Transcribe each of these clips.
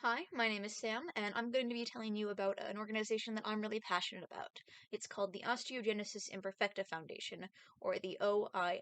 Hi, my name is Sam, and I'm going to be telling you about an organization that I'm really passionate about. It's called the Osteogenesis Imperfecta Foundation, or the OIF.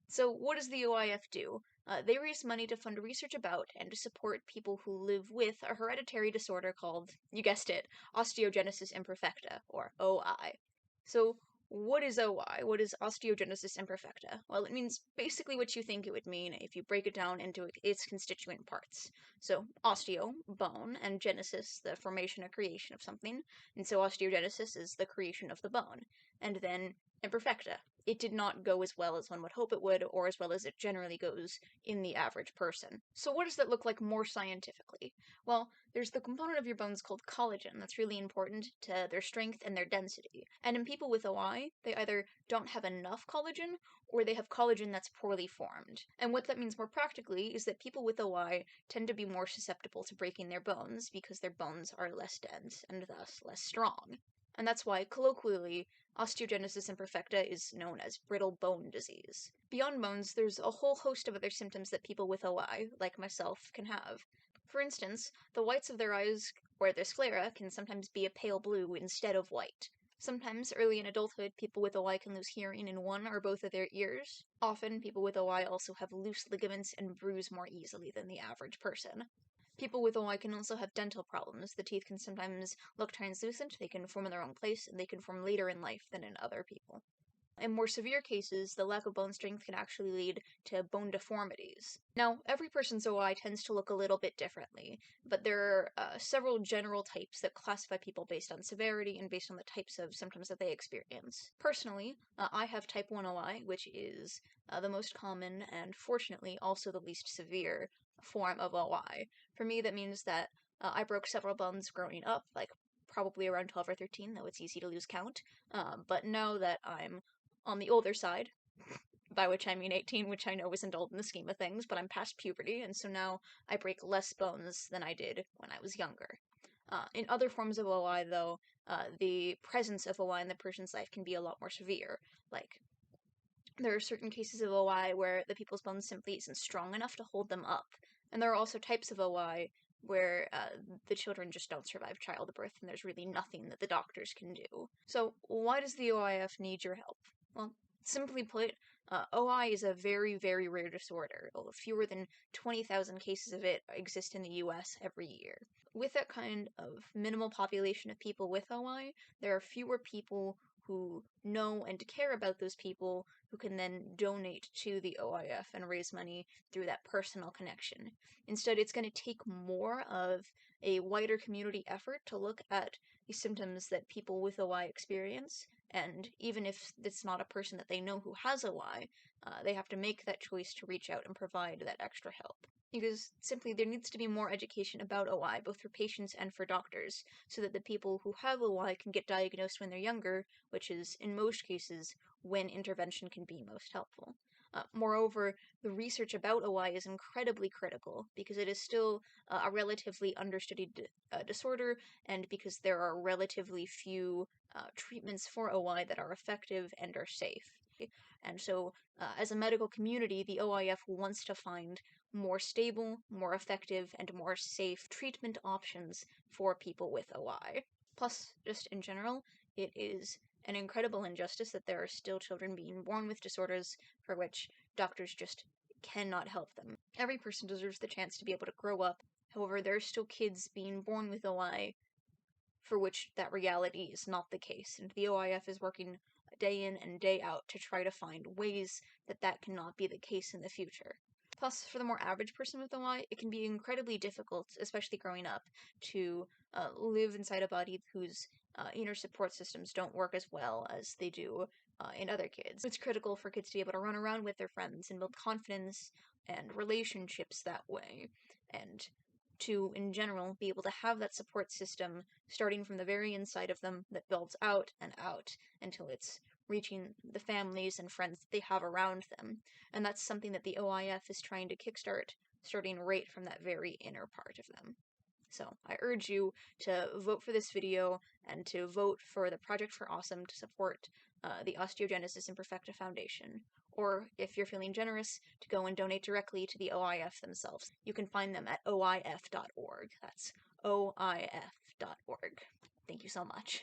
So, what does the OIF do? They raise money to fund research about and to support people who live with a hereditary disorder called, you guessed it, osteogenesis imperfecta, or OI. So, what is OI? What is osteogenesis imperfecta? Well, it means basically what you think it would mean if you break it down into its constituent parts. So, osteo, bone, and genesis, the formation or creation of something. And so, osteogenesis is the creation of the bone. And then, imperfecta. It did not go as well as one would hope it would, or as well as it generally goes in the average person. So, what does that look like more scientifically? Well, there's the component of your bones called collagen that's really important to their strength and their density. And in people with OI, they either don't have enough collagen or they have collagen that's poorly formed. And what that means more practically is that people with OI tend to be more susceptible to breaking their bones because their bones are less dense and thus less strong. And that's why, colloquially, osteogenesis imperfecta is known as brittle bone disease. Beyond bones, there's a whole host of other symptoms that people with OI, like myself, can have. For instance, the whites of their eyes or their sclera can sometimes be a pale blue instead of white. Sometimes, early in adulthood, people with OI can lose hearing in one or both of their ears. Often, people with OI also have loose ligaments and bruise more easily than the average person. People with OI can also have dental problems. The teeth can sometimes look translucent, they can form in their own place, and they can form later in life than in other people. In more severe cases, the lack of bone strength can actually lead to bone deformities. Now, every person's OI tends to look a little bit differently, but there are several general types that classify people based on severity and based on the types of symptoms that they experience. Personally, I have type 1 OI, which is the most common and fortunately also the least severe form of OI. For me, that means that I broke several bones growing up, like probably around 12 or 13, though it's easy to lose count. But now that I'm on the older side, by which I mean 18, which I know isn't old in the scheme of things, but I'm past puberty, and so now I break less bones than I did when I was younger. In other forms of OI, though, the presence of OI in the person's life can be a lot more severe. Like, there are certain cases of OI where the people's bones simply isn't strong enough to hold them up. And there are also types of OI where the children just don't survive childbirth and there's really nothing that the doctors can do. So, why does the OIF need your help? Well, simply put, OI is a very, very rare disorder. Fewer than 20,000 cases of it exist in the US every year. With that kind of minimal population of people with OI, there are fewer people who know and care about those people who can then donate to the OIF and raise money through that personal connection. Instead, it's going to take more of a wider community effort to look at the symptoms that people with OI experience, and even if it's not a person that they know who has OI, they have to make that choice to reach out and provide that extra help. Because simply there needs to be more education about OI, both for patients and for doctors, so that the people who have OI can get diagnosed when they're younger, which is, in most cases, when intervention can be most helpful. Moreover, the research about OI is incredibly critical because it is still a relatively understudied disorder, and because there are relatively few treatments for OI that are effective and are safe. And so, as a medical community, the OIF wants to find more stable, more effective, and more safe treatment options for people with OI. Plus, just in general, it is an incredible injustice that there are still children being born with disorders for which doctors just cannot help them. Every person deserves the chance to be able to grow up. However, there are still kids being born with OI for which that reality is not the case, and the OIF is working day in and day out to try to find ways that that cannot be the case in the future. Plus, for the more average person with OI, it can be incredibly difficult, especially growing up, to live inside a body whose inner support systems don't work as well as they do in other kids. It's critical for kids to be able to run around with their friends and build confidence and relationships that way, and to, in general, be able to have that support system starting from the very inside of them that builds out and out until it's reaching the families and friends that they have around them. And that's something that the OIF is trying to kickstart, starting right from that very inner part of them. So I urge you to vote for this video and to vote for the Project for Awesome to support the Osteogenesis Imperfecta Foundation, or if you're feeling generous, to go and donate directly to the OIF themselves. You can find them at oif.org. That's oif.org. Thank you so much.